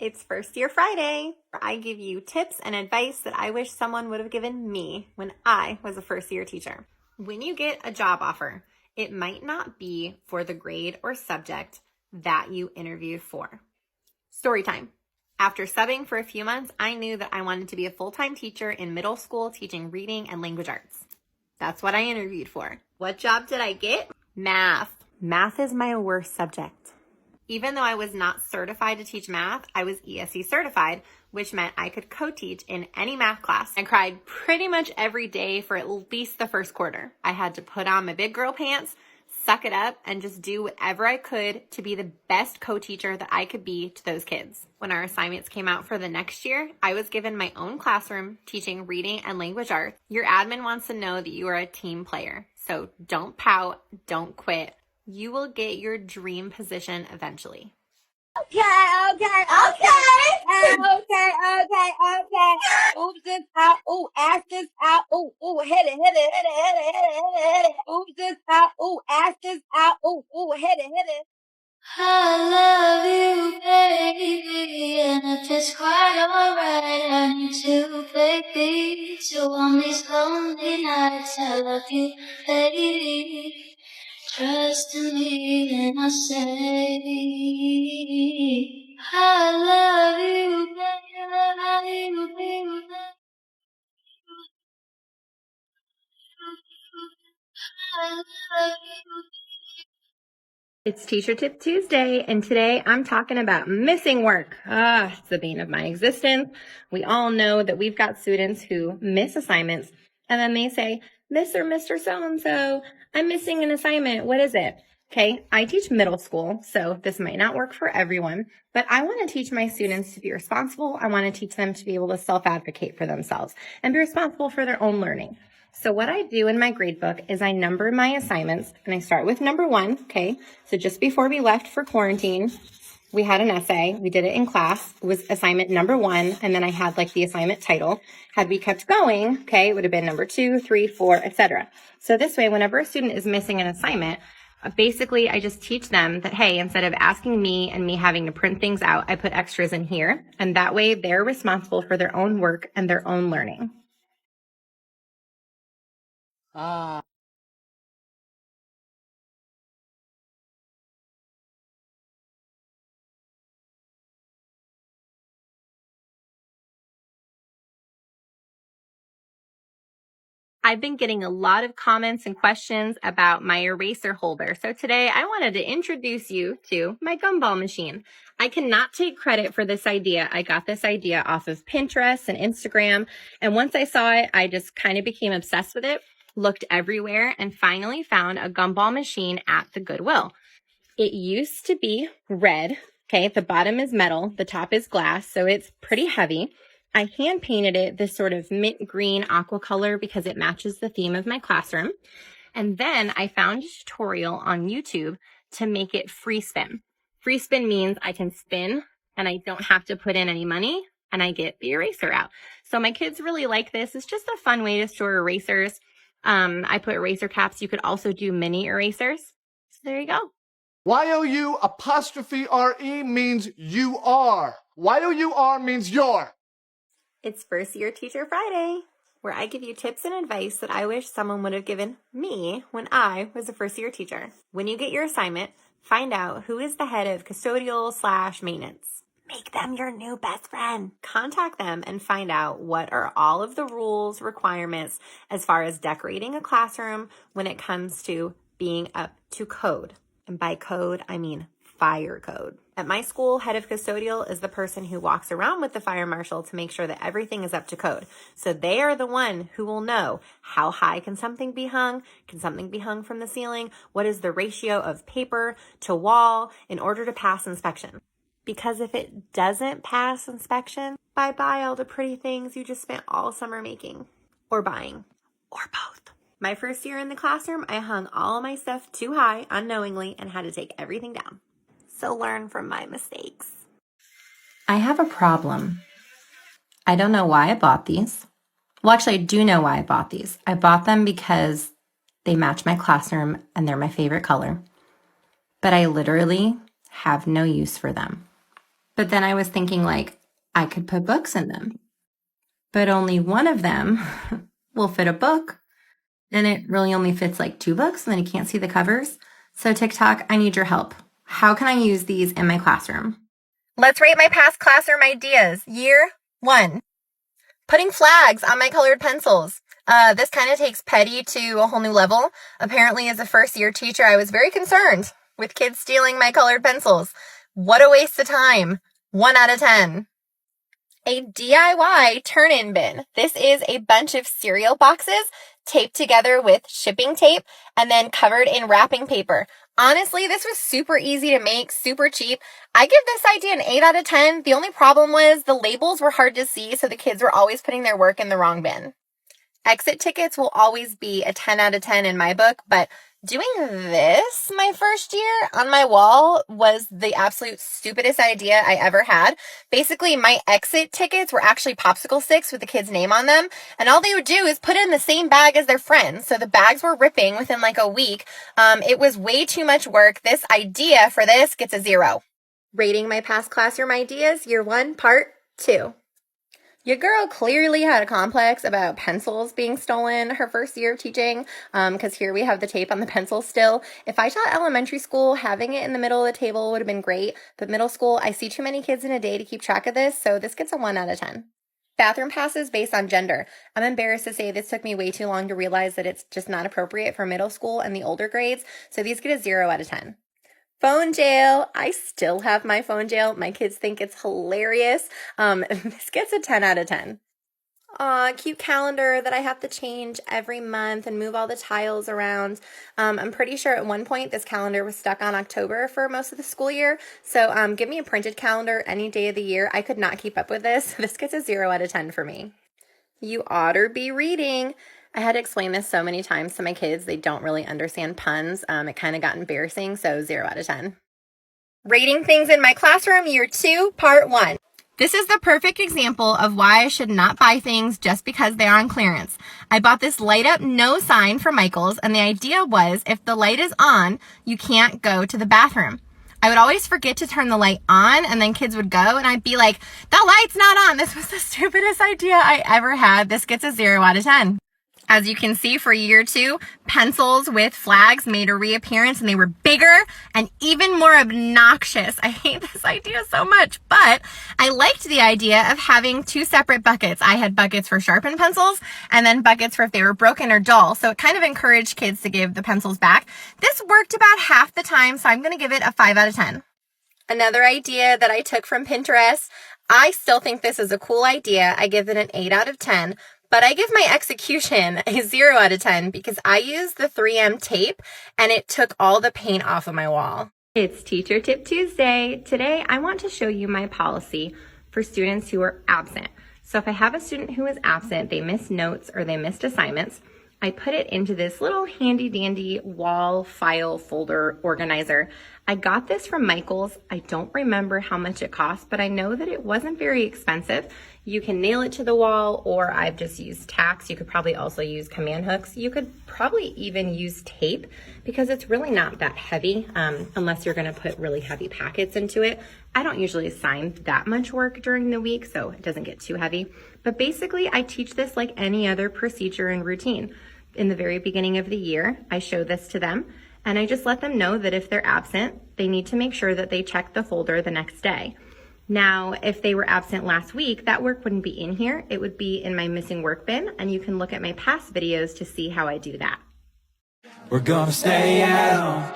It's First Year Friday, where I give you tips and advice that I wish someone would have given me when I was a first year teacher. When you get a job offer, it might not be for the grade or subject that you interviewed for. Storytime. After subbing for a few months, I knew that I wanted to be a full-time teacher in middle school teaching reading and language arts. That's what I interviewed for. What job did I get? Math. Math is my worst subject. Even though I was not certified to teach math, I was ESE certified, which meant I could co-teach in any math class. I cried pretty much every day for at least the first quarter. I had to put on my big girl pants, suck it up, and just do whatever I could to be the best co-teacher that I could be to those kids. When our assignments came out for the next year, I was given my own classroom teaching reading and language arts. Your admin wants to know that you are a team player. So don't pout, don't quit. You will get your dream position eventually. Okay. Ooh, this out. Ooh, ass this out. Ooh, hit it. Ooh, this out. Ooh, ass this out. Ooh, hit it. I love you, baby, and if it's quite alright, I need to, baby. So on these lonely nights, I love you, baby. Trust in me, then I say, I love you, baby, I love you, baby, I love you. It's Teacher Tip Tuesday, and today I'm talking about missing work. It's the bane of my existence. We all know that we've got students who miss assignments, and then they say, Miss or Mr. So-and-so, I'm missing an assignment. What is it? Okay, I teach middle school, so this might not work for everyone, but I want to teach my students to be responsible. I want to teach them to be able to self-advocate for themselves and be responsible for their own learning. So what I do in my gradebook is I number my assignments, and I start with number 1, okay? So just before we left for quarantine, we had an essay. We did it in class. It was assignment number 1, and then I had like the assignment title. Had we kept going, okay, it would have been number 2, 3, 4, etc. So this way, whenever a student is missing an assignment, basically I just teach them that, hey, instead of asking me and me having to print things out, I put extras in here, and that way they're responsible for their own work and their own learning. I've been getting a lot of comments and questions about my eraser holder. So today I wanted to introduce you to my gumball machine. I cannot take credit for this idea. I got this idea off of Pinterest and Instagram. And once I saw it, I just kind of became obsessed with it, looked everywhere, and finally found a gumball machine at the Goodwill. It used to be red. Okay, the bottom is metal, the top is glass, so it's pretty heavy. I hand painted it this sort of mint green aqua color because it matches the theme of my classroom. And then I found a tutorial on YouTube to make it free spin. Free spin means I can spin and I don't have to put in any money and I get the eraser out. So my kids really like this. It's just a fun way to store erasers. I put eraser caps. You could also do mini erasers. So there you go. YOU_RE means you are. YOUR means you're. It's First Year Teacher Friday, where I give you tips and advice that I wish someone would have given me when I was a first year teacher. When you get your assignment, find out who is the head of custodial/maintenance. Make them your new best friend. Contact them and find out what are all of the rules, requirements as far as decorating a classroom when it comes to being up to code. And by code, I mean fire code. At my school, head of custodial is the person who walks around with the fire marshal to make sure that everything is up to code. So they are the one who will know how high can something be hung? Can something be hung from the ceiling? What is the ratio of paper to wall in order to pass inspection? Because if it doesn't pass inspection, bye-bye all the pretty things you just spent all summer making or buying or both. My first year in the classroom, I hung all of my stuff too high unknowingly and had to take everything down. So learn from my mistakes. I have a problem. I don't know why I bought these. Well, actually, I do know why I bought these. I bought them because they match my classroom and they're my favorite color. But I literally have no use for them. But then I was thinking, like, I could put books in them, but only one of them will fit a book. And it really only fits like 2 books, and then you can't see the covers. So TikTok, I need your help. How can I use these in my classroom? Let's rate my past classroom ideas. Year 1. Putting flags on my colored pencils. This kind of takes petty to a whole new level. Apparently, as a first-year teacher, I was very concerned with kids stealing my colored pencils. What a waste of time. 1 out of 10. A DIY turn-in bin. This is a bunch of cereal boxes taped together with shipping tape and then covered in wrapping paper. Honestly, this was super easy to make, super cheap. I give this idea an 8 out of 10. The only problem was the labels were hard to see, so the kids were always putting their work in the wrong bin. Exit tickets will always be a 10 out of 10 in my book, but doing this my first year on my wall was the absolute stupidest idea I ever had. Basically, my exit tickets were actually popsicle sticks with the kid's name on them, and all they would do is put it in the same bag as their friends. So the bags were ripping within like a week. It was way too much work. This idea for this gets a 0. Rating my past classroom ideas, year 1, part 2. Your girl clearly had a complex about pencils being stolen her first year of teaching, because here we have the tape on the pencil still. If I taught elementary school, having it in the middle of the table would have been great, but middle school, I see too many kids in a day to keep track of this, so this gets a 1 out of 10. Bathroom passes based on gender. I'm embarrassed to say this took me way too long to realize that it's just not appropriate for middle school and the older grades, so these get a 0 out of 10. Phone jail. I still have my phone jail. My kids think it's hilarious. This gets a 10 out of 10. Aw, cute calendar that I have to change every month and move all the tiles around. I'm pretty sure at one point this calendar was stuck on October for most of the school year. So give me a printed calendar any day of the year. I could not keep up with this. This gets a 0 out of 10 for me. You oughter be reading. I had to explain this so many times to my kids. They don't really understand puns. It kind of got embarrassing, so 0 out of 10. Rating things in my classroom, year 2, part 1. This is the perfect example of why I should not buy things just because they are on clearance. I bought this light up no sign for Michael's, and the idea was if the light is on, you can't go to the bathroom. I would always forget to turn the light on, and then kids would go, and I'd be like, the light's not on. This was the stupidest idea I ever had. This gets a 0 out of 10. As you can see, for year 2, pencils with flags made a reappearance, and they were bigger and even more obnoxious. I hate this idea so much, but I liked the idea of having 2 separate buckets. I had buckets for sharpened pencils and then buckets for if they were broken or dull, so it kind of encouraged kids to give the pencils back. This worked about half the time, so I'm going to give it a 5 out of 10. Another idea that I took from Pinterest. I still think this is a cool idea. I give it an 8 out of 10. But I give my execution a 0 out of 10 because I used the 3M tape and it took all the paint off of my wall. It's Teacher Tip Tuesday. Today, I want to show you my policy for students who are absent. So if I have a student who is absent, they missed notes or they missed assignments, I put it into this little handy dandy wall file folder organizer. I got this from Michael's. I don't remember how much it cost, but I know that it wasn't very expensive. You can nail it to the wall, or I've just used tacks. You could probably also use command hooks. You could probably even use tape because it's really not that heavy unless you're gonna put really heavy packets into it. I don't usually assign that much work during the week, so it doesn't get too heavy. But basically, I teach this like any other procedure and routine. In the very beginning of the year, I show this to them, and I just let them know that if they're absent, they need to make sure that they check the folder the next day. Now, if they were absent last week, that work wouldn't be in here. It would be in my missing work bin, and you can look at my past videos to see how I do that. We're gonna stay at home.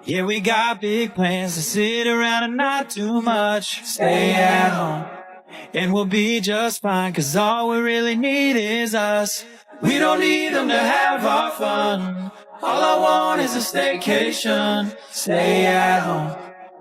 Yeah, we got big plans to sit around and not do much. Stay at home, and we'll be just fine, 'cause all we really need is us. We don't need them to have our fun. All I want is a staycation. Stay at home,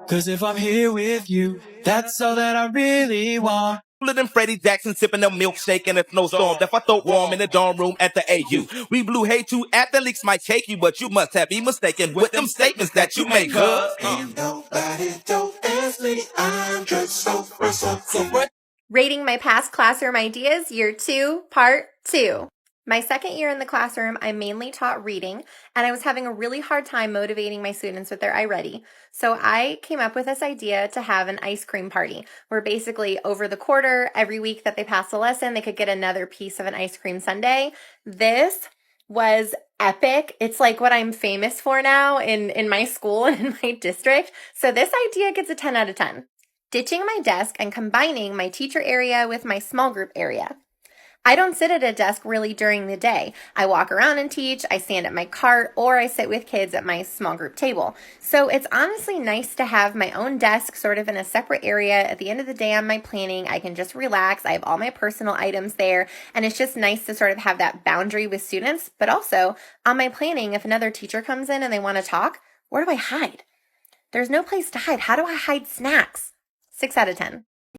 'cause if I'm here with you, that's all that I really want. Than Freddie Jackson sipping a milkshake in a snowstorm. Left my throat warm in the dorm room at the AU. We blew hay too at the leaks might shake you, but you must have been mistaken with them statements that you make, Ain't nobody don't ask me. I'm just so fresh. Rating my past classroom ideas, year 2, part 2. My second year in the classroom, I mainly taught reading, and I was having a really hard time motivating my students with their iReady. So I came up with this idea to have an ice cream party, where basically over the quarter, every week that they passed a lesson, they could get another piece of an ice cream sundae. This was epic. It's like what I'm famous for now in my school and in my district. So this idea gets a 10 out of 10. Ditching my desk and combining my teacher area with my small group area. I don't sit at a desk really during the day. I walk around and teach, I stand at my cart, or I sit with kids at my small group table. So it's honestly nice to have my own desk sort of in a separate area. At the end of the day on my planning, I can just relax. I have all my personal items there, and it's just nice to sort of have that boundary with students. But also, on my planning, if another teacher comes in and they want to talk, where do I hide? There's no place to hide. How do I hide snacks? 6 out of 10.